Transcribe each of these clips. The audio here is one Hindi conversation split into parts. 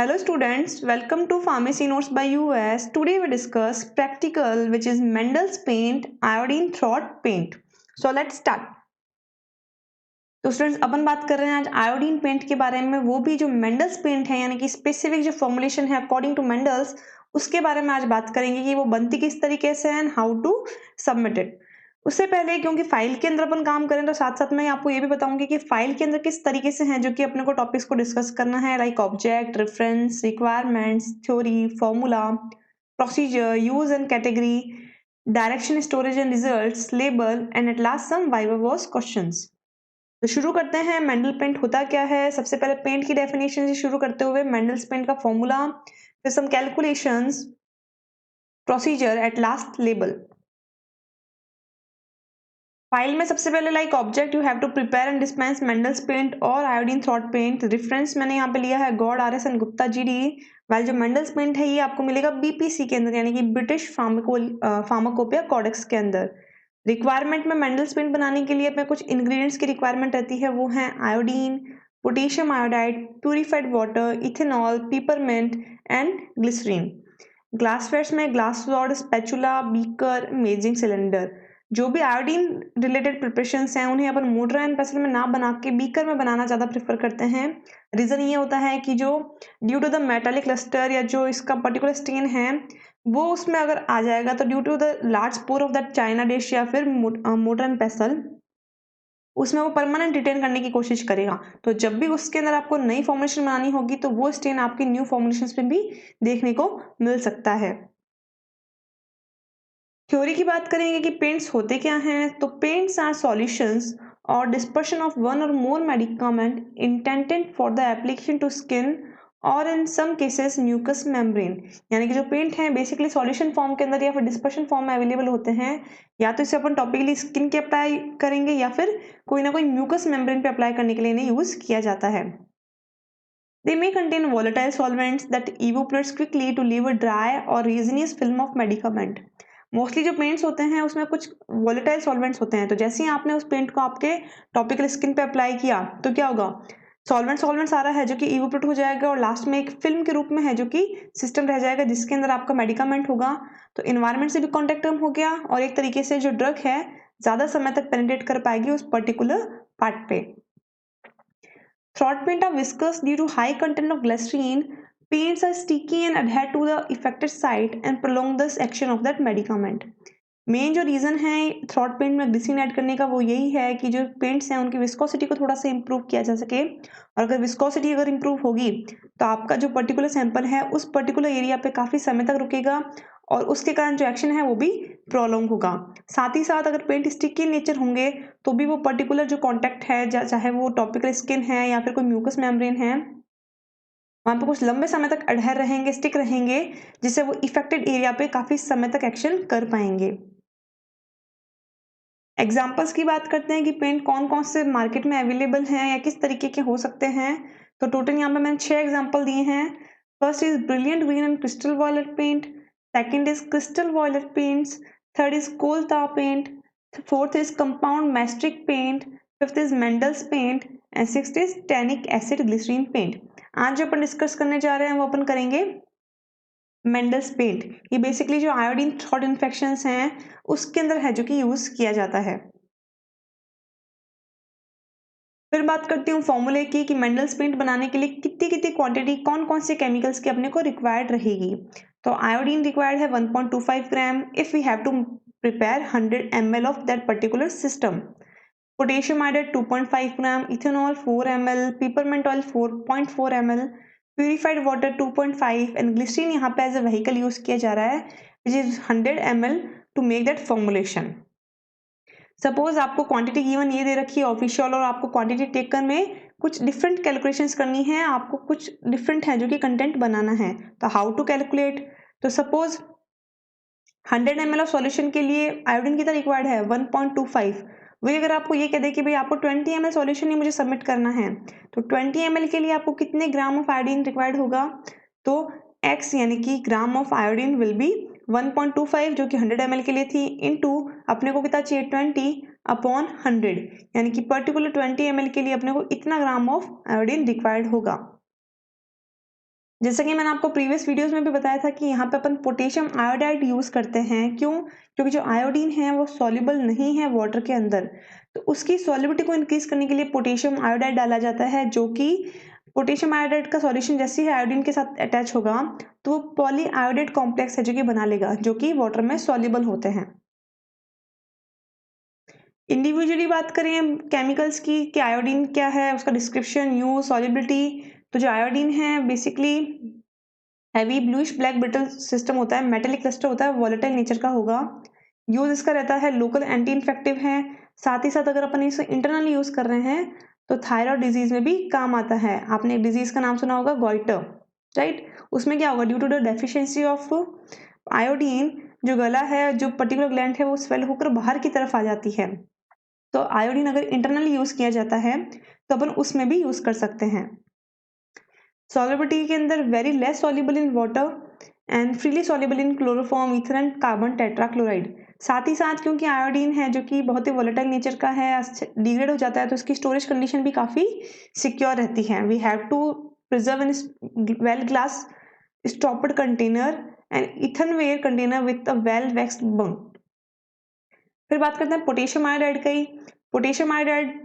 Hello students, welcome to Pharmacy Notes by US. Today we discuss practical which is Mendel's paint, iodine throat paint. So let's start. तो स्टूडेंट्स अपन बात कर रहे हैं आज आयोडीन पेंट के बारे में, वो भी जो मेंडल्स पेंट है यानी कि स्पेसिफिक जो फॉर्मुलेशन है अकॉर्डिंग टू मेंडल्स, उसके बारे में आज बात करेंगे कि वो बनती किस तरीके से and how to submit it. उससे पहले क्योंकि फाइल के अंदर अपन काम करें तो साथ साथ में आपको ये भी बताऊंगी कि फाइल के अंदर किस तरीके से हैं जो कि अपने को टॉपिक्स को डिस्कस करना है, like object, reference, requirements, theory, formula, procedure, use and category, direction, storage and results, label and at last some viva voce questions. तो शुरू करते हैं मेंडल पेंट होता क्या है। सबसे पहले पेंट की डेफिनेशन से शुरू करते हुए मेंडल्स पेंट का फॉर्मूला, फिर some calculations, procedure, at last label. File में सबसे पहले like object you have to prepare and dispense Mendel's paint और आयोडीन थ्रॉट पेंट। रेफरेंस मैंने यहाँ पे लिया है Gaud, R S and Gupta GD। While जो मेंडल्स पेंट है ये आपको मिलेगा BPC के अंदर यानी कि ब्रिटिश फार्माकोपिया कॉडेक्स के अंदर। रिक्वायरमेंट में मेंडल्स पेंट बनाने के लिए अपने कुछ इंग्रेडिएंट्स की रिक्वायरमेंट रहती है, वो है iodine, potassium iodide, purified water, ethanol, peppermint and glycerine. Glasswares में glass rod, spatula, beaker, measuring cylinder. जो भी आयोडीन रिलेटेड प्रिपरेशंस हैं उन्हें अपन मोटर एंड पेसल में ना बना के बीकर में बनाना ज़्यादा प्रेफर करते हैं। रीज़न ये होता है कि जो due to the metallic lustre या जो इसका पर्टिकुलर स्टेन है वो उसमें अगर आ जाएगा तो due to the large pore of that china dish या फिर मोटर एंड पेसल उसमें वो परमानेंट रिटेन करने की कोशिश करेगा। तो जब भी उसके अंदर आपको नई फॉर्मुलेशन बनानी होगी तो वो स्टेन आपकी न्यू फॉर्मुलेशंस में भी देखने को मिल सकता है। थ्योरी की बात करेंगे कि पेंट्स होते क्या हैं, तो पेंट्स आर सॉल्यूशंस और डिस्पर्शन ऑफ वन और more medicament intended for the application to skin और in some cases mucous membrane. यानी कि जो पेंट हैं बेसिकली सॉल्यूशन फॉर्म के अंदर या फिर डिस्पर्शन फॉर्म में अवेलेबल होते हैं, या तो इसे अपन टॉपिकली स्किन के अप्लाई करेंगे या फिर कोई ना कोई म्यूकस मेम्ब्रेन पे अप्लाई करने के लिए इन्हें यूज किया जाता है। They may contain volatile solvents that evaporates quickly to leave a dry or resinous film of medicament. Mostly जो पेंट्स होते हैं उसमें कुछ वोलेटाइल सॉल्वेंट्स होते हैं, तो जैसे ही आपने उस पेंट को आपके टॉपिकल स्किन पे अप्लाई किया तो क्या होगा, सॉल्वेंट सॉल्वेंट सारा है जो कि इवोपरेट हो जाएगा और लास्ट में एक फिल्म के रूप में है जो कि सिस्टम रह जाएगा जिसके अंदर आपका मेडिकामेंट होगा। तो इन्वायरमेंट से भी कॉन्टेक्ट कम हो गया और एक तरीके से जो ड्रग है ज़्यादा समय तक पेनिट्रेट कर पाएगी उस पर्टिकुलर पार्ट पे। Throat paint are viscous due to high content of glycerine. Paints are sticky and adhere to the affected site and prolong the action of that medicament. Main जो रीज़न है थ्रॉट पेंट में ग्लिसरीन ऐड करने का वो यही है कि जो पेंट्स हैं उनकी विस्कोसिटी को थोड़ा सा इंप्रूव किया जा सके, और अगर विस्कोसिटी अगर इंप्रूव होगी तो आपका जो पर्टिकुलर सैंपल है उस पर्टिकुलर एरिया पे काफ़ी समय तक रुकेगा और उसके कारण जो एक्शन है वो भी प्रोलॉन्ग होगा। साथ ही साथ अगर पेंट स्टिकी नेचर होंगे तो भी वो पर्टिकुलर जो कॉन्टैक्ट है चाहे वो टॉपिकल स्किन है या फिर कोई म्यूकस मेम्ब्रेन है वहाँ पे कुछ लंबे समय तक अडहेर रहेंगे, स्टिक रहेंगे, जिससे वो इफेक्टेड एरिया पे काफ़ी समय तक एक्शन कर पाएंगे। एग्जाम्पल्स की बात करते हैं कि पेंट कौन कौन से मार्केट में अवेलेबल हैं या किस तरीके के हो सकते हैं। तो टोटल यहाँ पे मैंने 6 एग्जाम्पल दिए हैं। First is brilliant green and crystal violet paint, second is crystal violet paints, third is coal tar paint, fourth is compound mastic paint, fifth is Mendel's paint and sixth is tannic acid glycerine paint. आज जो अपन डिस्कस करने जा रहे हैं वो अपन करेंगे मेंडल्स पेंट। ये बेसिकली जो आयोडीन थ्रॉट इन्फेक्शंस हैं उसके अंदर है जो कि यूज किया जाता है। फिर बात करती हूँ फॉर्मूले की कि मेंडल्स पेंट बनाने के लिए कितनी कितनी क्वांटिटी कौन कौन से केमिकल्स की अपने को रिक्वायर्ड रहेगी। तो आयोडीन रिक्वायर्ड है 1.25 gram if we have to prepare 100 ml of that particular system. Potassium iodide 2.5 gram, ethanol 4 ml, peppermint oil 4.4 ml, purified water 2.5 and glycerine यहाँ पे एज अ व्हीकल यूज किया जा रहा है which is 100 ml to make that formulation. Suppose आपको क्वांटिटी गिवन ये दे रखी है ऑफिशियल और आपको क्वांटिटी टेकन में कुछ डिफरेंट कैलकुलेशंस करनी है, आपको कुछ डिफरेंट है जो कि कंटेंट बनाना है। तो हाउ टू कैलकुलेट, तो सपोज 100 ml ऑफ सॉल्यूशन के लिए आयोडीन कितना रिक्वायर्ड है 1.25। वही अगर आपको ये कह दे कि भाई आपको 20 ml सॉल्यूशन ही मुझे सबमिट करना है तो 20 ml के लिए आपको कितने ग्राम ऑफ आयोडीन रिक्वायर्ड होगा, तो x यानी कि gram of iodine will be 1.25 जो कि 100 ml के लिए थी इनटू अपने को कितना चाहिए 20 अपॉन 100 यानी कि पर्टिकुलर 20 ml के लिए अपने को इतना ग्राम ऑफ आयोडीन रिक्वायर्ड होगा। जैसा कि मैंने आपको प्रीवियस वीडियोस में भी बताया था कि यहाँ पे अपन पोटेशियम आयोडाइड यूज़ करते हैं। क्यों? क्योंकि जो आयोडीन है वो सॉल्युबल नहीं है वाटर के अंदर, तो उसकी सॉल्युबिलिटी को इंक्रीज करने के लिए पोटेशियम आयोडाइड डाला जाता है, जो कि पोटेशियम आयोडाइड का सॉल्यूशन जैसे ही आयोडीन के साथ अटैच होगा तो वो पॉली आयोडाइड कॉम्प्लेक्स है जो कि बना लेगा, जो कि वाटर में सॉल्युबल होते हैं। इंडिविजुअली बात करें केमिकल्स की कि आयोडीन क्या है, उसका डिस्क्रिप्शन, यूज, सॉल्युबिलिटी, तो जो आयोडीन है basically heavy bluish black brittle system होता है, मेटेलिक क्लस्टर होता है, वॉलेटाइल नेचर का होगा। यूज इसका रहता है लोकल एंटी इन्फेक्टिव है, साथ ही साथ अगर अपन इसे इंटरनली यूज कर रहे हैं तो थायराइड डिजीज में भी काम आता है। आपने एक डिजीज का नाम सुना होगा गॉइटर, राइट? उसमें क्या होगा, due to the deficiency of iodine जो गला है, जो पर्टिकुलर ग्लैंड है वो स्वेल होकर बाहर की तरफ आ जाती है। तो आयोडीन अगर इंटरनली यूज किया जाता है तो अपन उसमें भी यूज कर सकते हैं। सॉल्युबिलिटी के अंदर very less soluble in water and freely soluble in chloroform, ether and carbon tetrachloride. साथ ही साथ क्योंकि आयोडीन है जो कि बहुत ही वोलेटाइल नेचर का है, डिग्रेड हो जाता है, तो इसकी स्टोरेज कंडीशन भी काफी सिक्योर रहती है। We have to preserve in well glass stoppered container and earthenware container with a well waxed bung. फिर बात करते हैं पोटेशियम आयोडाइड की। Potassium iodide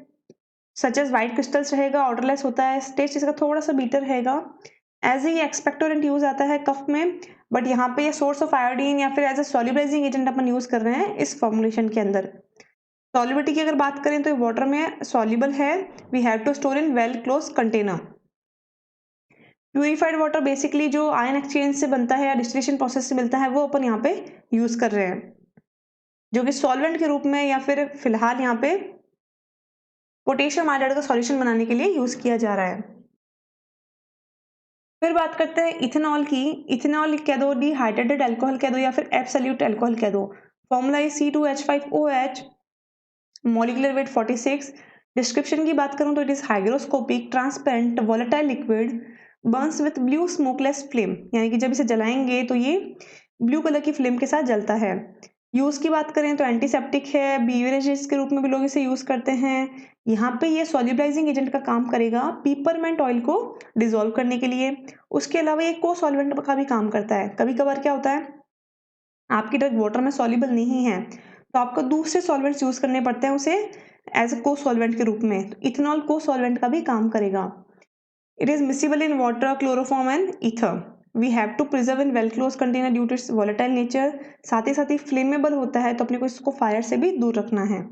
such as white crystals रहेगा, ऑर्डरलेस होता है, टेस्ट इसका थोड़ा सा बीटर रहेगा। एज ए एक्सपेक्टोरेंट यूज आता है कफ में, बट यहाँ पे ये सोर्स ऑफ आयोडीन या फिर एज ए सॉल्युबलाइजिंग एजेंट अपन यूज कर रहे हैं इस फॉर्मुलेशन के अंदर। सॉल्युबिलिटी की अगर बात करें तो वाटर में सॉल्युबल है, we have to store in well close container. Purified water basically जो आयन एक्सचेंज से बनता है या डिस्टिलेशन प्रोसेस से मिलता है वो अपन यहाँ पे यूज कर रहे हैं, जो कि सॉल्वेंट के रूप में या फिर फिलहाल यहाँ पे पोटेशियम आयोडाइड का सॉल्यूशन बनाने के लिए यूज किया जा रहा है। फिर बात करते हैं इथेनॉल की। इथेनॉल कह दो, डिहाइड्रेटेड अल्कोहल कह दो, या फिर एब्सोल्यूट अल्कोहल कह दो। फॉर्मूला है C2H5OH, मॉलिक्यूलर वेट 46। डिस्क्रिप्शन की बात करूं तो it is hygroscopic transparent volatile liquid, Burns with blue smokeless flame, यानी कि जब इसे जलाएंगे तो ये ब्लू कलर की फ्लेम के साथ जलता है। यूज की बात करें तो एंटीसेप्टिक है, बीवरेजेस के रूप में भी लोग इसे यूज करते हैं। यहाँ पे ये सॉल्युबलाइजिंग एजेंट का काम करेगा पीपरमेंट ऑयल को डिसॉल्व करने के लिए। उसके अलावा ये को सॉल्वेंट का भी काम करता है। कभी कभार क्या होता है, आपकी ड्रग वाटर में सॉल्युबल नहीं है तो आपको दूसरे सॉल्वेंट्स यूज करने पड़ते हैं उसे एज अ को सॉल्वेंट के रूप में, तो इथेनॉल को सॉल्वेंट का भी काम करेगा। It is miscible in water, chloroform and ether. We have to preserve in well close container due to its volatile nature. साथ ही फ्लेमेबल होता है तो अपने को इसको फायर से भी दूर रखना है।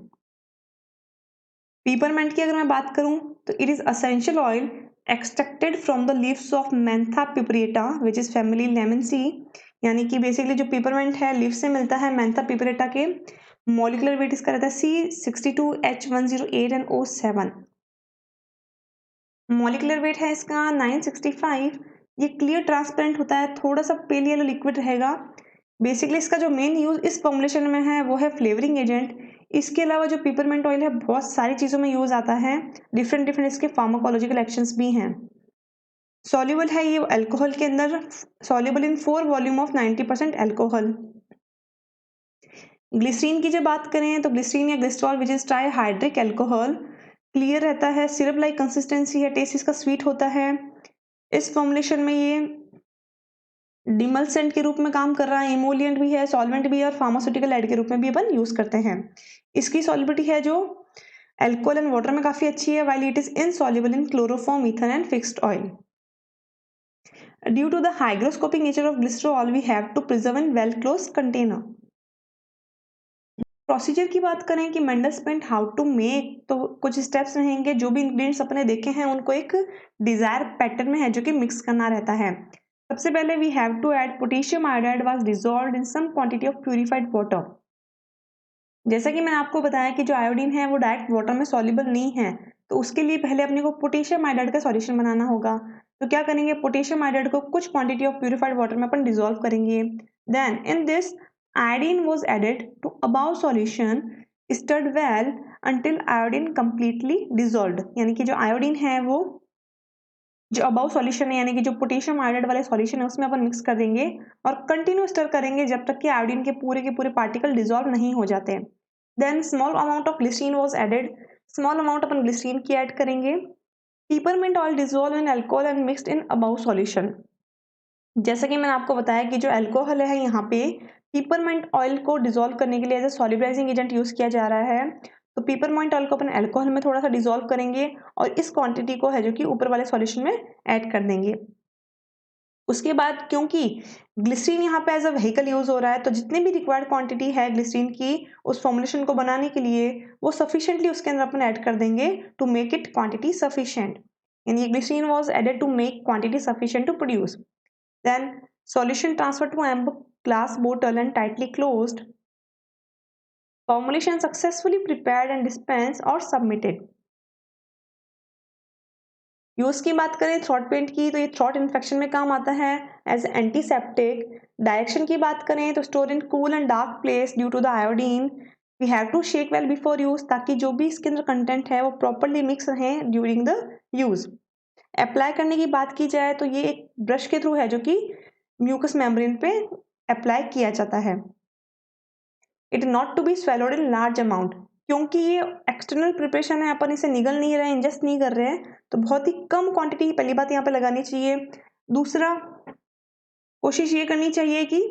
पीपरमेंट की अगर मैं बात करूं तो it is essential oil extracted from the leaves of Mentha piperita which is family Lamiaceae, यानी कि बेसिकली जो पीपरमेंट है लीव से मिलता है मैंथा पिपरेटा के। मॉलिक्यूलर वेट इसका रहता है C62H108NO7। मॉलिक्यूलर वेट है इसका 965। ये क्लियर ट्रांसपेरेंट होता है, थोड़ा सा पेल येलो लिक्विड रहेगा। बेसिकली इसका जो मेन यूज इस फॉर्मुलेशन में है वो है फ्लेवरिंग एजेंट। इसके अलावा जो पिपरमेंट ऑयल है बहुत सारी चीज़ों में यूज आता है, डिफरेंट डिफरेंट इसके फार्माकोलॉजिकल एक्शंस भी हैं। सॉल्युबल है ये अल्कोहल के अंदर, soluble in 4 volume of 90% alcohol. Glycerine की जब बात करें तो ग्लिसरीन या glycerol which is trihydric alcohol, clear रहता है, सिरप लाइक कंसिस्टेंसी है, टेस्ट इसका स्वीट होता है। इस फॉर्मुलेशन में ये डिमल्सेंट के रूप में काम कर रहा है, इमोलिएंट भी है, सॉल्वेंट भी है, और फार्मास्यूटिकल एड के रूप में भी अपन यूज करते हैं। इसकी सॉल्युबिलिटी है जो अल्कोहल एंड वाटर में काफी अच्छी है, while it is insoluble in chloroform, ether and fixed oil. Due to the hygroscopic nature of glycerol we have to preserve in well close container. Procedure की बात करें कि मेंडलस्पेंट हाउ टू मेक, तो कुछ स्टेप्स रहेंगे, जो भी इंग्रेडिएंट्स अपने देखे हैं उनको एक डिजायर पैटर्न में है जो कि मिक्स करना रहता है। सबसे पहले we have to add potassium iodide was dissolved in some quantity of purified water. जैसा कि मैंने आपको बताया कि जो आयोडीन है वो डायरेक्ट वाटर में सॉल्युबल नहीं है, तो उसके लिए पहले अपने को पोटेशियम आयोडाइड का सॉल्यूशन बनाना होगा। तो क्या करेंगे, पोटेशियम आयोडाइड को कुछ क्वांटिटी ऑफ प्यूरिफाइड वाटर में अपन डिसॉल्व करेंगे। Then in this iodine was added to above solution, stirred well until iodine completely dissolved, यानी कि जो आयोडीन है वो जो अबाउ सॉल्यूशन है यानी कि जो पोटेशियम आयोडाइड वाले सॉल्यूशन है उसमें अपन मिक्स कर देंगे और कंटिन्यू स्टर करेंगे जब तक कि आयोडीन के पूरे पार्टिकल डिसॉल्व नहीं हो जाते। Then small amount of glycerine was added, small amount अपन ग्लिसरीन की ऐड करेंगे। Peppermint oil dissolve in alcohol and mixed in above solution. जैसा कि मैंने आपको बताया कि जो अल्कोहल है यहाँ पे पिपरमेंट ऑयल को डिसॉल्व करने के लिए as a solubilising agent use किया जा रहा है। तो पिपरमेंट ऑयल को अपन अल्कोहल में थोड़ा सा डिसॉल्व करेंगे और इस क्वांटिटी को है जो कि ऊपर वाले सॉल्यूशन में ऐड कर देंगे। उसके बाद क्योंकि ग्लिसरीन यहाँ पे एज अ व्हीकल यूज़ हो रहा है, तो जितनी भी रिक्वायर्ड क्वांटिटी है ग्लिसरीन की उस फॉर्मुलेशन को बनाने के लिए वो सफिशिएंटली उसके अंदर अपन ऐड कर देंगे to make it quantity sufficient. यानी glycerine was added to make quantity sufficient to produce. Then solution transferred to amber glass bottle and tightly closed. Formulation successfully prepared and dispensed or submitted. Use की बात करें थ्रॉट पेंट की, तो ये थ्रॉट इन्फेक्शन में काम आता है एज एंटीसेप्टिक। डायरेक्शन की बात करें तो store in cool and dark place due to the iodine. We have to shake well before use, ताकि जो भी इसके अंदर कंटेंट है वो प्रॉपरली मिक्स रहे ड्यूरिंग द यूज। अप्लाई करने की बात की जाए तो ये एक ब्रश के थ्रू है जो कि म्यूकस मेम्ब्रेन पे अप्लाई किया जाता है। It not to be swallowed in large amount, क्योंकि ये एक्सटर्नल प्रिपरेशन है, अपन इसे निगल नहीं रहे हैं, इंजेस्ट नहीं कर रहे हैं, तो बहुत ही कम क्वांटिटी पहली बात यहाँ पे लगानी चाहिए। दूसरा, कोशिश ये करनी चाहिए कि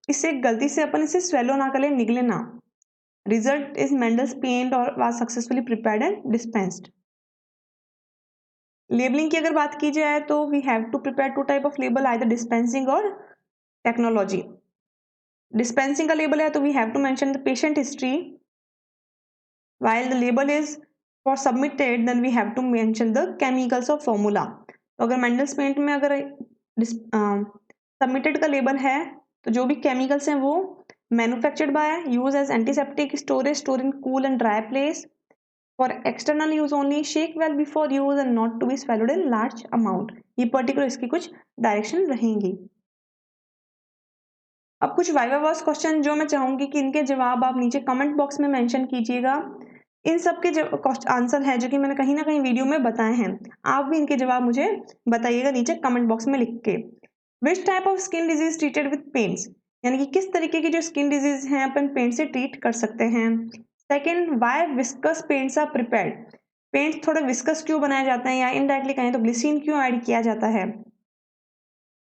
इससे गलती से अपन इसे स्वेलो ना करें, निगले ना। रिजल्ट इज मेंडल्स पेंट और was successfully prepared and dispensed. Labelling की अगर बात की जाए तो we have to prepare two type of label, either dispensing और टेक्नोलॉजी। डिस्पेंसिंग का लेबल है तो we have to mention the patient history, while the label is for submitted then we have to mention the chemicals of formula। तो अगर मेंडल्स पेंट में अगर सबमिटेड का लेबल है तो जो भी केमिकल्स हैं वो manufactured by, use as antiseptic, storage, store in cool and dry place, for external use only, shake well before use and not to be swallowed in large amount. ये पर्टिकुलर इसकी कुछ डायरेक्शन रहेंगी। अब कुछ वाइवा वॉस क्वेश्चन जो मैं चाहूंगी कि इनके जवाब आप नीचे कमेंट बॉक्स में मेंशन कीजिएगा। इन सब के जो आंसर है जो कि मैंने कहीं ना कहीं वीडियो में बताए हैं, आप भी इनके जवाब मुझे बताइएगा नीचे कमेंट बॉक्स में लिख के। Which type of skin disease treated with paints, यानी कि किस तरीके की जो स्किन डिजीज हैं अपन पेंट से ट्रीट कर सकते हैं। Second, why viscous paints are prepared, paint थोड़े विस्कस क्यों बनाए जाते हैं, या इनडायरेक्टली कहें तो ग्लिसरीन क्यों ऐड किया जाता है।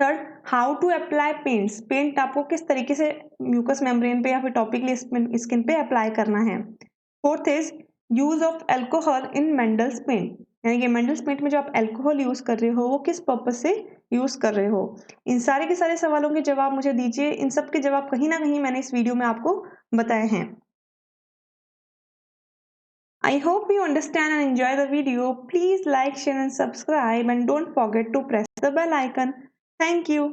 Third, how to apply paints, paint आपको किस तरीके से म्यूकस मेम्ब्रेन पे या फिर टॉपिकली स्किन पे अप्लाई करना है। Fourth is use of alcohol in Mandl's paint, यानी कि मेंडल्स पेंट में जो आप अल्कोहल यूज कर रहे हो वो किस पर्पज से यूज कर रहे हो। इन सारे के सारे सवालों के जवाब मुझे दीजिए, इन सब के जवाब कहीं ना कहीं मैंने इस वीडियो में आपको बताए हैं। I hope you understand and enjoy the video. Please like, share and subscribe and don't forget to press the bell icon. Thank you.